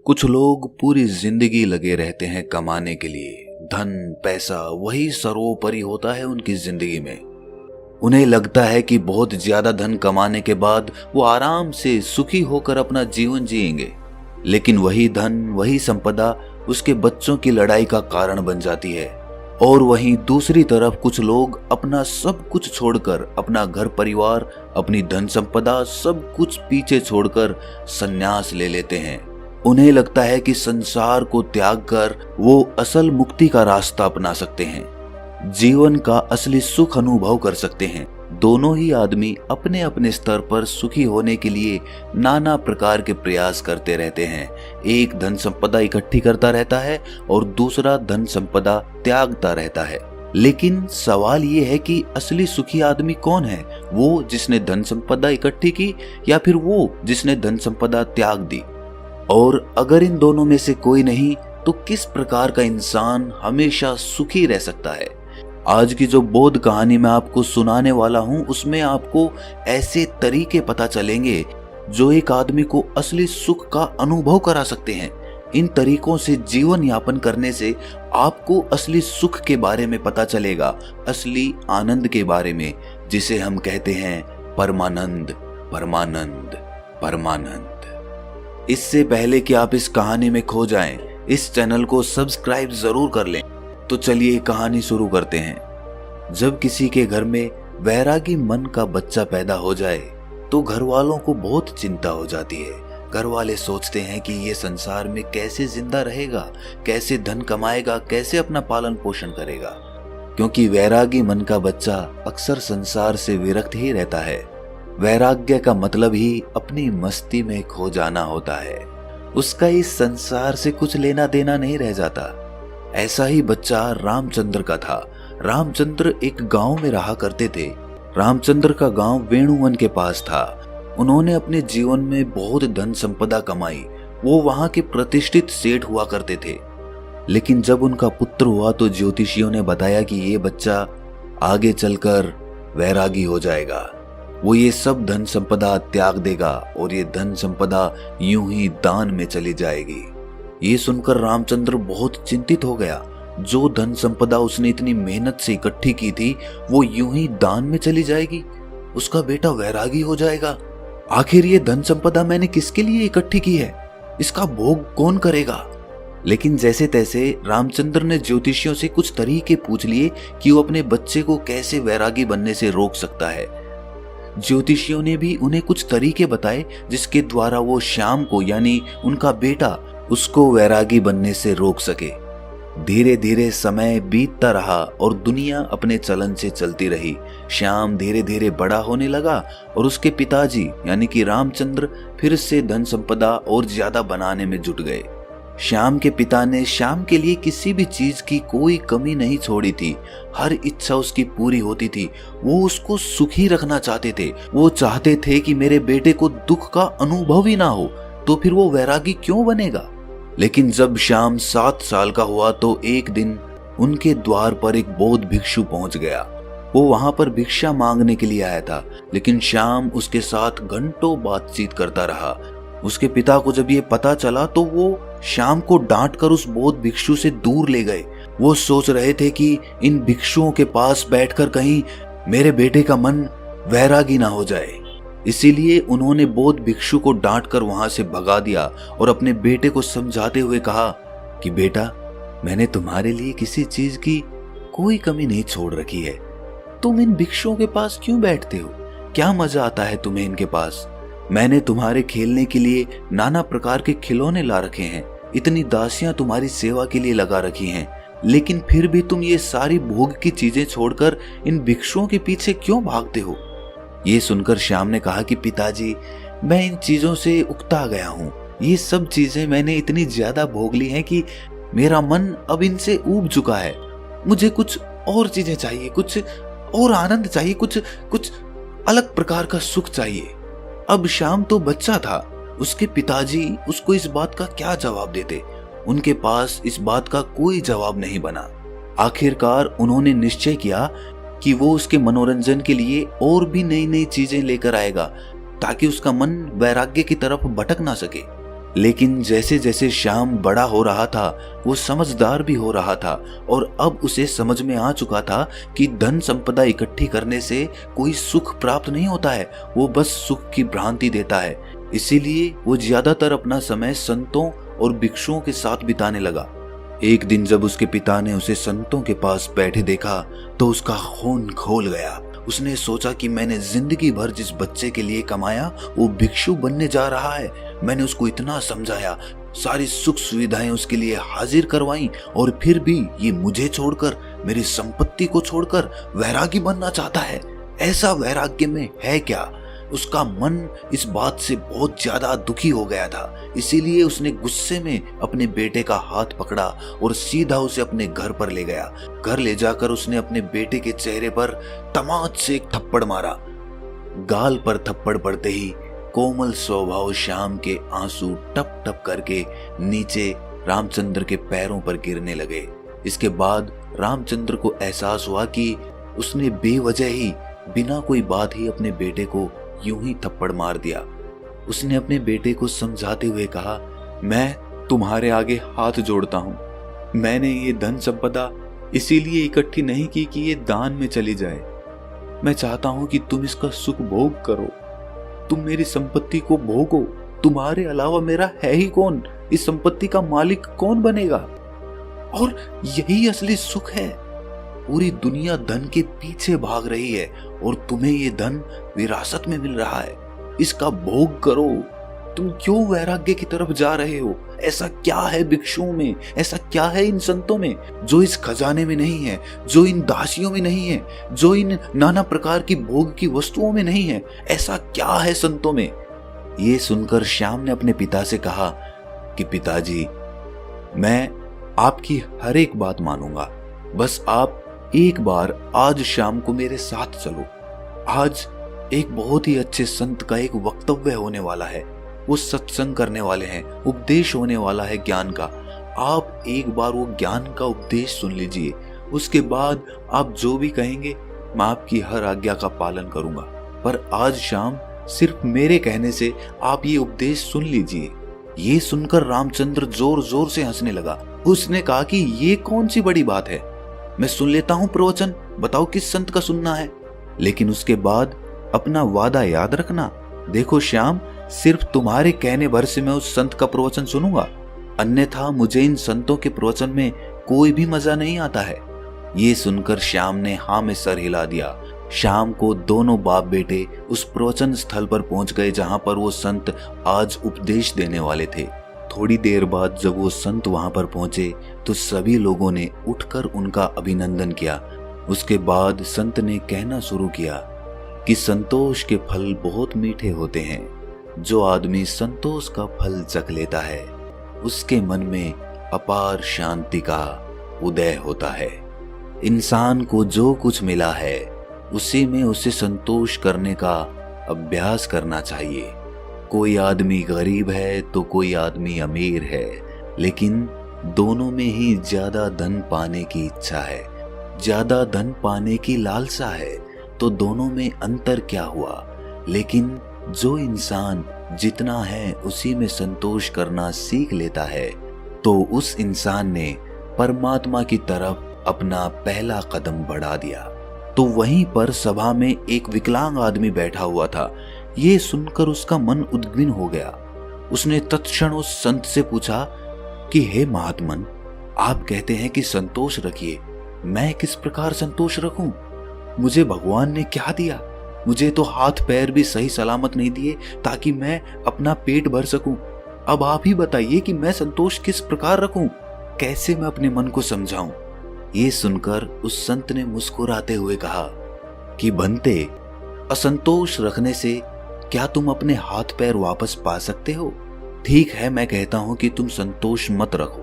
कुछ लोग पूरी जिंदगी लगे रहते हैं कमाने के लिए। धन पैसा वही सर्वोपरि होता है उनकी जिंदगी में। उन्हें लगता है कि बहुत ज्यादा धन कमाने के बाद वो आराम से सुखी होकर अपना जीवन जिएंगे, लेकिन वही धन वही संपदा उसके बच्चों की लड़ाई का कारण बन जाती है। और वहीं दूसरी तरफ कुछ लोग अपना सब कुछ छोड़कर, अपना घर परिवार, अपनी धन संपदा सब कुछ पीछे छोड़कर संन्यास ले लेते हैं। उन्हें लगता है कि संसार को त्याग कर वो असल मुक्ति का रास्ता अपना सकते हैं, जीवन का असली सुख अनुभव कर सकते हैं। दोनों ही आदमी अपने अपने स्तर पर सुखी होने के लिए नाना प्रकार के प्रयास करते रहते हैं। एक धन संपदा इकट्ठी करता रहता है और दूसरा धन संपदा त्यागता रहता है। लेकिन सवाल ये है कि असली सुखी आदमी कौन है? वो जिसने धन संपदा इकट्ठी की या फिर वो जिसने धन संपदा त्याग दी? और अगर इन दोनों में से कोई नहीं, तो किस प्रकार का इंसान हमेशा सुखी रह सकता है? आज की जो बोध कहानी मैं आपको सुनाने वाला हूं, उसमें आपको ऐसे तरीके पता चलेंगे जो एक आदमी को असली सुख का अनुभव करा सकते हैं। इन तरीकों से जीवन यापन करने से आपको असली सुख के बारे में पता चलेगा, असली आनंद के बारे में, जिसे हम कहते हैं परमानंद, परमानंद, परमानंद। इससे पहले कि आप इस कहानी में खो जाएं, इस चैनल को सब्सक्राइब जरूर कर लें। तो चलिए कहानी शुरू करते हैं। जब किसी के घर में वैरागी मन का बच्चा पैदा हो जाए तो घर वालों को बहुत चिंता हो जाती है। घर वाले सोचते हैं कि ये संसार में कैसे जिंदा रहेगा, कैसे धन कमाएगा, कैसे अपना पालन पोषण करेगा, क्योंकि वैरागी मन का बच्चा अक्सर संसार से विरक्त ही रहता है। वैराग्य का मतलब ही अपनी मस्ती में खो जाना होता है। उसका इस संसार से कुछ लेना देना नहीं रह जाता। ऐसा ही बच्चा रामचंद्र का था। रामचंद्र एक गांव में रहा करते थे। रामचंद्र का गांव वेणुवन के पास था। उन्होंने अपने जीवन में बहुत धन संपदा कमाई। वो वहां के प्रतिष्ठित सेठ हुआ करते थे। लेकिन जब उनका पुत्र हुआ तो ज्योतिषियों ने बताया कि ये बच्चा आगे चलकर वैरागी हो जाएगा। वो ये सब धन संपदा त्याग देगा और ये धन संपदा यूं ही दान में चली जाएगी। ये सुनकर रामचंद्र बहुत चिंतित हो गया। जो धन संपदा उसने इतनी मेहनत से इकट्ठी की थी वो यूं ही दान में चली जाएगी, उसका बेटा वैरागी हो जाएगा। आखिर ये धन संपदा मैंने किसके लिए इकट्ठी की है? इसका भोग कौन करेगा? लेकिन जैसे तैसे रामचंद्र ने ज्योतिषियों से कुछ तरीके पूछ लिए कि वो अपने बच्चे को कैसे वैरागी बनने से रोक सकता है। ज्योतिषियों ने भी उन्हें कुछ तरीके बताए जिसके द्वारा वो श्याम को, यानी उनका बेटा, उसको वैरागी बनने से रोक सके। धीरे धीरे समय बीतता रहा और दुनिया अपने चलन से चलती रही। श्याम धीरे धीरे बड़ा होने लगा और उसके पिताजी यानी कि रामचंद्र फिर से धन संपदा और ज्यादा बनाने में जुट गए। श्याम के पिता ने श्याम के लिए किसी भी चीज की कोई कमी नहीं छोड़ी थी। हर इच्छा उसकी पूरी होती थी। वो उसको सुखी रखना चाहते थे। वो चाहते थे कि मेरे बेटे को दुख का अनुभव ही ना हो, तो फिर वो वैरागी क्यों बनेगा? लेकिन जब श्याम 7 साल का हुआ तो एक दिन उनके द्वार पर एक बौद्ध भिक्षु पहुंच गया। वो वहां पर भिक्षा मांगने के लिए आया था, लेकिन श्याम उसके साथ घंटों बातचीत करता रहा। उसके पिता को जब ये पता चला तो वो श्याम को डांट कर उस बौद्ध भिक्षु से दूर ले गए। वो सोच रहे थे कि इन भिक्षुओं के पास बैठकर कहीं मेरे बेटे का मन वैरागी ना हो जाए। इसीलिए उन्होंने बौद्ध भिक्षु को डांट कर वहां से भगा दिया और अपने बेटे को समझाते हुए कहा कि बेटा, मैंने तुम्हारे लिए किसी चीज की कोई कमी नहीं छोड़ रखी है। तुम इन भिक्षुओं के पास क्यों बैठते हो? क्या मजा आता है तुम्हें इनके पास? मैंने तुम्हारे खेलने के लिए नाना प्रकार के खिलौने ला रखे हैं, इतनी दासियां तुम्हारी सेवा के लिए लगा रखी हैं, लेकिन फिर भी तुम ये सारी भोग की चीजें छोड़कर इन भिक्षुओं के पीछे क्यों भागते हो? ये सुनकर श्याम ने कहा कि पिताजी, मैं इन चीजों से उकता गया हूँ। ये सब चीजें मैंने इतनी ज्यादा भोग ली हैं कि मेरा मन अब इनसे ऊब चुका है। मुझे कुछ और चीजें चाहिए, कुछ और आनंद चाहिए, कुछ अलग प्रकार का सुख चाहिए। अब श्याम तो बच्चा था। उसके पिताजी उसको इस बात का क्या जवाब देते? उनके पास इस बात का कोई जवाब नहीं बना। आखिरकार उन्होंने निश्चय किया कि वो उसके मनोरंजन के लिए और भी नई नई चीजें लेकर आएगा ताकि उसका मन वैराग्य की तरफ भटक ना सके। लेकिन जैसे जैसे श्याम बड़ा हो रहा था वो समझदार भी हो रहा था और अब उसे समझ में आ चुका था कि धन संपदा इकट्ठी करने से कोई सुख प्राप्त नहीं होता है, वो बस सुख की भ्रांति देता है। इसीलिए वो ज्यादातर अपना समय संतों और भिक्षुओं के साथ बिताने लगा। एक दिन जब उसके पिता ने उसे संतों के पास बैठे देखा तो उसका खून खौल गया। उसने सोचा कि मैंने जिंदगी भर जिस बच्चे के लिए कमाया वो भिक्षु बनने जा रहा है। मैंने उसको इतना समझाया, सारी सुख सुविधाएं उसके लिए हाजिर करवाई और फिर भी ये मुझे छोड़कर, मेरी संपत्ति को छोड़कर वैरागी बनना चाहता है। ऐसा वैराग्य में है क्या? उसका मन इस बात से बहुत ज्यादा दुखी हो गया था। इसीलिए उसने गुस्से में अपने बेटे का हाथ पकड़ा और सीधा उसे अपने घर पर ले गया। घर ले जाकर उसने अपने बेटे के चेहरे पर तमाच से एक थप्पड़ मारा। गाल पर थप्पड़ पड़ते ही कोमल स्वभाव श्याम के आंसू टप टप करके नीचे रामचंद्र के पैरों पर गिरने लगे। इसके बाद रामचंद्र को एहसास हुआ कि उसने बेवजह ही, बिना कोई बात ही अपने बेटे को यूं ही थप्पड़ मार दिया। उसने अपने बेटे को समझाते हुए कहा, मैं तुम्हारे आगे हाथ जोड़ता हूं। मैंने ये धन संपदा इसीलिए इकट्ठी नहीं की कि ये दान में चली जाए। मैं चाहता हूं कि तुम इसका सुख भोग करो। तुम मेरी संपत्ति को भोगो। तुम्हारे अलावा मेरा है ही कौन? इस संपत्ति का मालिक कौन बनेगा? और यही असली सुख है। पूरी दुनिया धन के पीछे भाग रही है और तुम्हें ये धन विरासत में मिल रहा है। इसका भोग करो। तुम क्यों वैराग्य की तरफ जा रहे हो? ऐसा क्या है भिक्षुओं में, ऐसा क्या है इन संतों में जो इस खजाने में नहीं है, जो इन दासियों में नहीं है, जो इन नाना प्रकार की भोग की वस्तुओं में नहीं है? ऐसा क्या है संतों में? ये सुनकर श्याम ने अपने पिता से कहा कि पिताजी, मैं आपकी हर एक बात मानूंगा, बस आप एक बार आज शाम को मेरे साथ चलो। आज एक बहुत ही अच्छे संत का एक वक्तव्य होने वाला है। वो सत्संग करने वाले हैं, उपदेश होने वाला है ज्ञान का। आप एक बार वो ज्ञान का उपदेश सुन लीजिए। उसके बाद आप जो भी कहेंगे मैं आपकी हर आज्ञा का पालन करूंगा, पर आज शाम सिर्फ मेरे कहने से आप ये उपदेश सुन लीजिए। ये सुनकर रामचंद्र जोर जोर से हंसने लगा। उसने कहा कि ये कौन सी बड़ी बात है, मैं सुन लेता हूं प्रवचन, बताओ किस संत का सुनना है। लेकिन उसके बाद अपना वादा याद रखना। देखो श्याम, सिर्फ तुम्हारे कहने भर से मैं उस संत का प्रवचन सुनूंगा, अन्यथा मुझे इन संतों के प्रवचन में कोई भी मजा नहीं आता है। ये सुनकर श्याम ने हाँ में सर हिला दिया। शाम को दोनों बाप बेटे उस प्रवचन स्थल पर पहुंच गए जहां पर वो संत आज उपदेश देने वाले थे। थोड़ी देर बाद जब वो संत वहां पर पहुंचे तो सभी लोगों ने उठकर उनका अभिनंदन किया। उसके बाद संत ने कहना शुरू किया कि संतोष के फल बहुत मीठे होते हैं। जो आदमी संतोष का फल चख लेता है उसके मन में अपार शांति का उदय होता है। इंसान को जो कुछ मिला है उसी में उसे संतोष करने का अभ्यास करना चाहिए। कोई आदमी गरीब है तो कोई आदमी अमीर है, लेकिन दोनों में ही ज्यादा धन पाने की इच्छा है, ज्यादा धन पाने की लालसा है, तो दोनों में अंतर क्या हुआ। लेकिन जो इंसान जितना है उसी में संतोष करना सीख लेता है तो उस इंसान ने परमात्मा की तरफ अपना पहला कदम बढ़ा दिया। तो वहीं पर सभा में एक विकलांग आदमी बैठा हुआ था। ये सुनकर उसका मन उद्विग्न हो गया। उसने तत्क्षण उस संत से पूछा कि हे महात्मन, आप कहते हैं कि संतोष रखिए, मैं किस प्रकार संतोष रखूं? मुझे भगवान ने क्या दिया? मुझे तो हाथ पैर भी सही सलामत नहीं दिए ताकि मैं अपना पेट भर सकूं। अब आप ही बताइए कि मैं संतोष किस प्रकार रखूं? कैसे मैं अपने मन को समझाऊं? ये सुनकर उस संत ने मुस्कुराते हुए कहा कि बनते, असंतोष रखने से क्या तुम अपने हाथ पैर वापस पा सकते हो? ठीक है, मैं कहता हूं कि तुम संतोष मत रखो,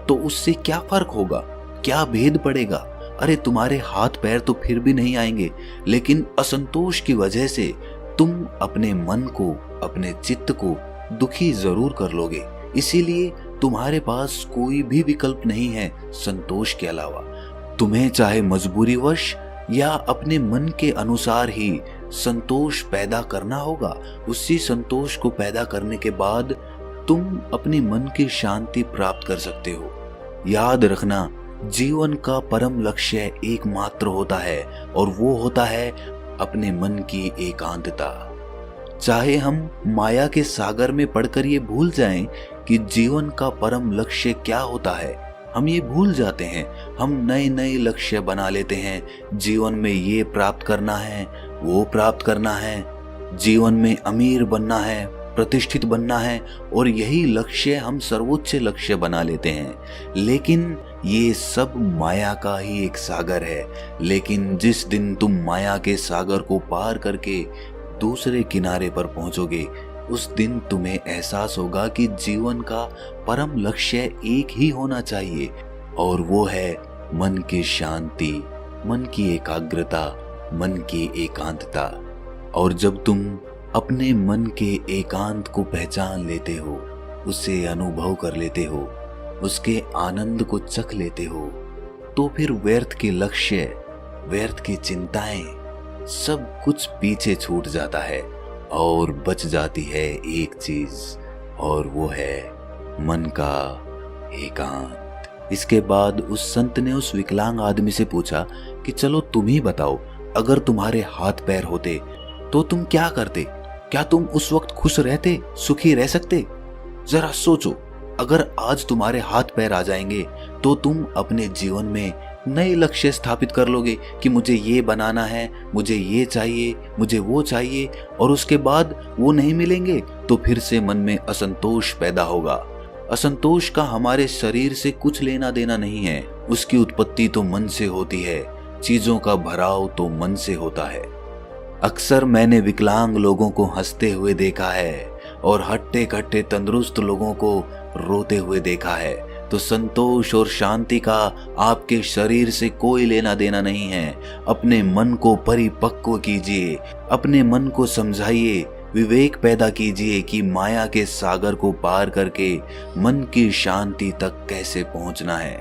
तो उससे क्या फर्क होगा, क्या भेद पड़ेगा? अरे तुम्हारे हाथ पैर तो फिर भी नहीं आएंगे, लेकिन असंतोष की वजह से तुम अपने मन को, अपने चित्त को दुखी जरूर कर लोगे। इसीलिए तुम्हारे पास कोई भी विकल्प नहीं है संतोष के अलावा। तुम्हें चाहे मजबूरीवश या अपने मन के अनुसार ही संतोष पैदा करना होगा। उसी संतोष को पैदा करने के बाद तुम अपने मन की शांति प्राप्त कर सकते हो। याद रखना, जीवन का परम लक्ष्य एकमात्र होता है और वो होता है अपने मन की एकांतता। चाहे हम माया के सागर में पड़कर ये भूल जाएं कि जीवन का परम लक्ष्य क्या होता है, हम ये भूल जाते हैं। हम नए नए लक्ष्य बना लेते हैं। जीवन में ये प्राप्त करना है, वो प्राप्त करना है, जीवन में अमीर बनना है, प्रतिष्ठित बनना है, और यही लक्ष्य हम सर्वोच्च लक्ष्य बना लेते हैं। लेकिन ये सब माया का ही एक सागर है। लेकिन जिस दिन तुम माया के सागर को पार करके दूसरे किनारे पर पहुंचोगे, उस दिन तुम्हें एहसास होगा कि जीवन का परम लक्ष्य एक ही होना चाहिए, और वो है मन की शांति, मन की एकाग्रता, मन की एकांतता। और जब तुम अपने मन के एकांत को पहचान लेते हो, उसे अनुभव कर लेते हो, उसके आनंद को चख लेते हो, तो फिर व्यर्थ के लक्ष्य, व्यर्थ की चिंताएं, सब कुछ पीछे छूट जाता है और बच जाती है एक चीज, और वो है मन का एकांत। इसके बाद उस संत ने उस विकलांग आदमी से पूछा कि चलो तुम ही बताओ, अगर तुम्हारे हाथ पैर होते तो तुम क्या करते? क्या तुम उस वक्त खुश रहते, सुखी रह सकते? जरा सोचो, अगर आज तुम्हारे हाथ पैर आ जाएंगे तो तुम अपने जीवन में नए लक्ष्य स्थापित कर लोगे कि मुझे ये बनाना है, मुझे ये चाहिए, मुझे वो चाहिए, और उसके बाद वो नहीं मिलेंगे तो फिर से मन में असंतोष पैदा होगा। असंतोष का हमारे शरीर से कुछ लेना देना नहीं है, उसकी उत्पत्ति तो मन से होती है, चीजों का भराव तो मन से होता है। अक्सर मैंने विकलांग लोगों को हंसते हुए देखा है और हट्टे कट्टे तंदुरुस्त लोगों को रोते हुए देखा है। तो संतोष और शांति का आपके शरीर से कोई लेना देना नहीं है। अपने मन को परिपक्व कीजिए, अपने मन को समझाइए, विवेक पैदा कीजिए कि माया के सागर को पार करके मन की शांति तक कैसे पहुंचना है।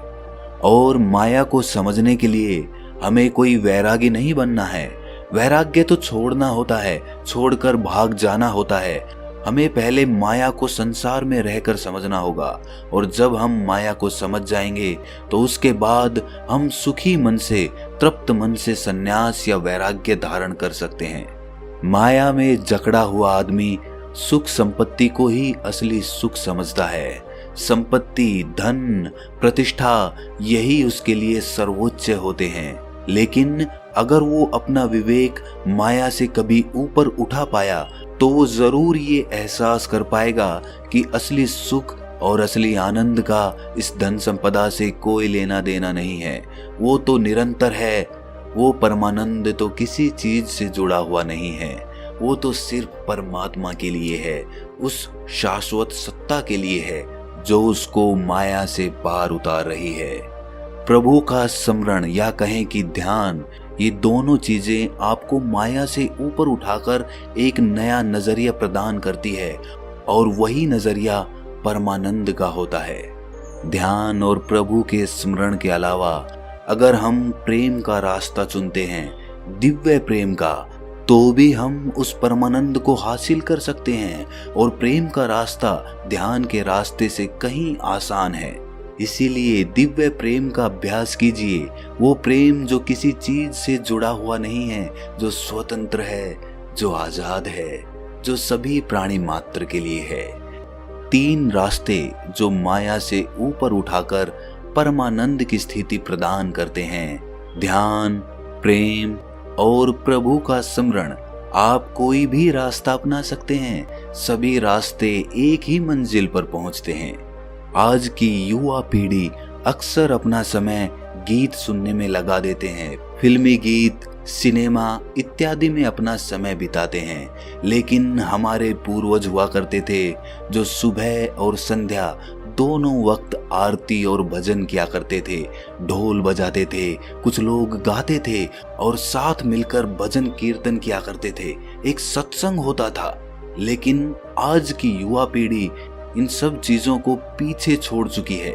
और माया को समझने के लिए हमें कोई वैरागी नहीं बनना है। वैराग्य तो छोड़ना होता है, छोड़कर भाग जाना होता है। हमें पहले माया को संसार में रहकर समझना होगा, और जब हम माया को समझ जाएंगे तो उसके बाद हम सुखी मन से, तृप्त मन से संन्यास या वैराग्य धारण कर सकते हैं। माया में जकड़ा हुआ आदमी सुख संपत्ति को ही असली सुख समझता है। संपत्ति, धन, प्रतिष्ठा, यही उसके लिए सर्वोच्च होते हैं। लेकिन अगर वो अपना विवेक माया से कभी ऊपर उठा पाया तो वो जरूर ये एहसास कर पाएगा कि असली सुख और असली आनंद का इस धन संपदा से कोई लेना देना नहीं है। वो तो निरंतर है। वो परमानंद तो किसी चीज से जुड़ा हुआ नहीं है। वो तो सिर्फ परमात्मा के लिए है, उस शाश्वत सत्ता के लिए है जो उसको माया से पार उतार रही है। प्रभु का स्मरण या कहें कि ध्यान, ये दोनों चीजें आपको माया से ऊपर उठाकर एक नया नजरिया प्रदान करती है, और वही नजरिया परमानंद का होता है। ध्यान और प्रभु के स्मरण के अलावा अगर हम प्रेम का रास्ता चुनते हैं, दिव्य प्रेम का, तो भी हम उस परमानंद को हासिल कर सकते हैं। और प्रेम का रास्ता ध्यान के रास्ते से कहीं आसान है। इसीलिए दिव्य प्रेम का अभ्यास कीजिए। वो प्रेम जो किसी चीज से जुड़ा हुआ नहीं है, जो स्वतंत्र है, जो आजाद है, जो सभी प्राणी मात्र के लिए है। 3 रास्ते जो माया से ऊपर उठाकर परमानंद की स्थिति प्रदान करते हैं, ध्यान, प्रेम और प्रभु का स्मरण। आप कोई भी रास्ता अपना सकते हैं, सभी रास्ते एक ही मंजिल पर पहुंचते हैं। आज की युवा पीढ़ी अक्सर अपना समय गीत सुनने में लगा देते हैं, फिल्मी गीत, सिनेमा इत्यादि में अपना समय बिताते हैं। लेकिन हमारे पूर्वज हुआ करते थे जो सुबह और संध्या दोनों वक्त आरती और भजन किया करते थे, ढोल बजाते थे, कुछ लोग गाते थे और साथ मिलकर भजन कीर्तन किया करते थे। एक सत्संग होता था। लेकिन आज की युवा पीढ़ी इन सब चीजों को पीछे छोड़ चुकी है।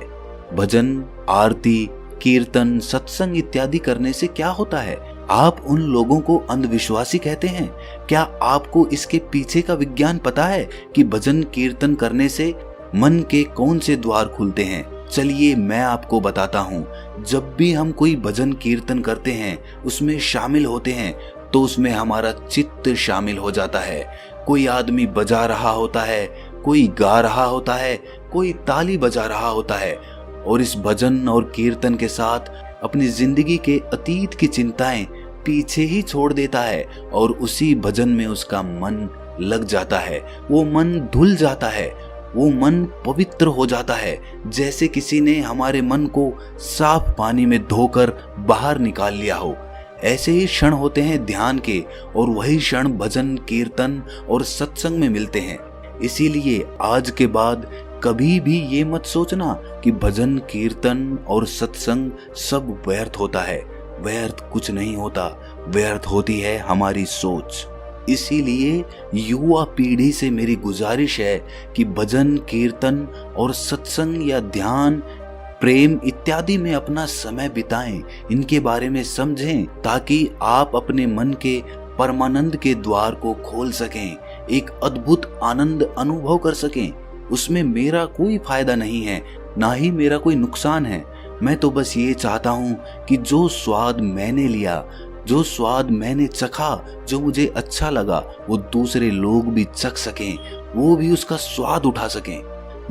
भजन, आरती, कीर्तन, सत्संग इत्यादि करने से क्या होता है? आप उन लोगों को अंधविश्वासी कहते हैं। क्या आपको इसके पीछे का विज्ञान पता है कि भजन कीर्तन करने से मन के कौन से द्वार खुलते हैं? चलिए मैं आपको बताता हूँ। जब भी हम कोई भजन कीर्तन करते हैं, उसमें शामिल होते हैं, तो उसमें हमारा चित्त शामिल हो जाता है। कोई आदमी बजा रहा होता है, कोई गा रहा होता है, कोई ताली बजा रहा होता है, और इस भजन और कीर्तन के साथ अपनी जिंदगी के अतीत की चिंताएं पीछे ही छोड़ देता है और उसी भजन में उसका मन लग जाता है। वो मन धुल जाता है, वो मन पवित्र हो जाता है, जैसे किसी ने हमारे मन को साफ पानी में धोकर बाहर निकाल लिया हो। ऐसे ही क्षण होते हैं ध्यान के, और वही क्षण भजन कीर्तन और सत्संग में मिलते हैं। इसीलिए आज के बाद कभी भी ये मत सोचना कि भजन कीर्तन और सत्संग सब व्यर्थ होता है। व्यर्थ कुछ नहीं होता, व्यर्थ होती है हमारी सोच। इसीलिए युवा पीढ़ी से मेरी गुजारिश है कि भजन कीर्तन और सत्संग या ध्यान, प्रेम इत्यादि में अपना समय बिताएं, इनके बारे में समझें, ताकि आप अपने मन के परमानंद के द्वार को खोल सकें, एक अद्भुत आनंद अनुभव कर सकें। उसमें मेरा कोई फायदा नहीं है, ना ही मेरा कोई नुकसान है। मैं तो बस ये चाहता हूँ कि जो स्वाद मैंने लिया, जो स्वाद मैंने चखा, जो मुझे अच्छा लगा, वो दूसरे लोग भी चख सकें, वो भी उसका स्वाद उठा सकें।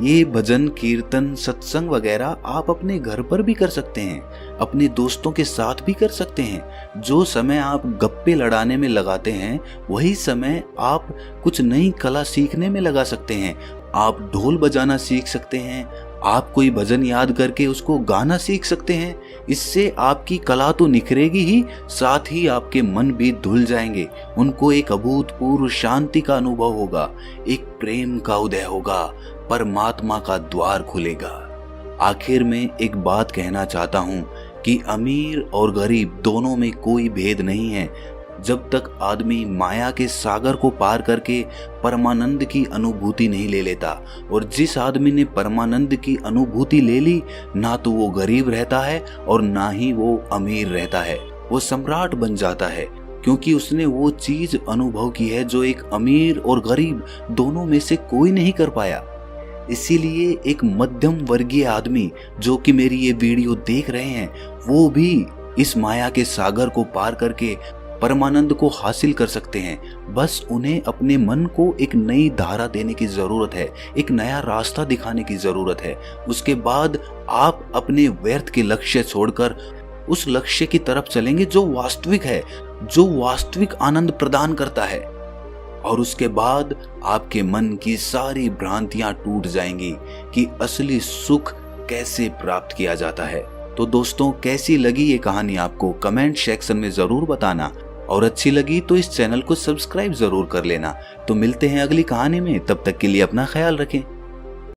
ये भजन कीर्तन सत्संग वगैरह आप अपने घर पर भी कर सकते हैं, अपने दोस्तों के साथ भी कर सकते हैं। जो समय आप गप्पे लड़ाने में लगाते हैं, वही समय आप कुछ नई कला सीखने में लगा सकते हैं। आप ढोल बजाना सीख सकते हैं, आप कोई भजन याद करके उसको गाना सीख सकते हैं। इससे आपकी कला तो निखरेगी ही, साथ ही आपके मन भी धुल जाएंगे। उनको एक अभूतपूर्व शांति का अनुभव होगा, एक प्रेम का उदय होगा, परमात्मा का द्वार खुलेगा। आखिर में एक बात कहना चाहता हूँ कि अमीर और गरीब दोनों में कोई भेद नहीं है। जब तक आदमी माया के सागर को पार करके परमानंद की अनुभूति नहीं ले लेता, और जिस आदमी ने परमानंद की अनुभूति ले ली, ना तो वो गरीब रहता है और ना ही वो अमीर रहता है। वो सम्राट बन जाता है, क्योंकि उसने वो चीज अनुभव की है जो एक अमीर और गरीब दोनों में से कोई नहीं कर पाया। इसीलिए एक मध्यम वर्गीय आदमी जो कि मेरी ये वीडियो देख रहे हैं, वो भी इस माया के सागर को पार करके परमानंद को हासिल कर सकते हैं। बस उन्हें अपने मन को एक नई धारा देने की जरूरत है, एक नया रास्ता दिखाने की जरूरत है। उसके बाद आप अपने व्यर्थ के लक्ष्य छोड़कर उस लक्ष्य की तरफ चलेंगे जो वास्तविक है, जो वास्तविक आनंद प्रदान करता है। और उसके बाद आपके मन की सारी भ्रांतियां टूट जाएंगी कि असली सुख कैसे प्राप्त किया जाता है। तो दोस्तों, कैसी लगी ये कहानी आपको कमेंट सेक्शन में जरूर बताना, और अच्छी लगी तो इस चैनल को सब्सक्राइब जरूर कर लेना। तो मिलते हैं अगली कहानी में, तब तक के लिए अपना ख्याल रखें।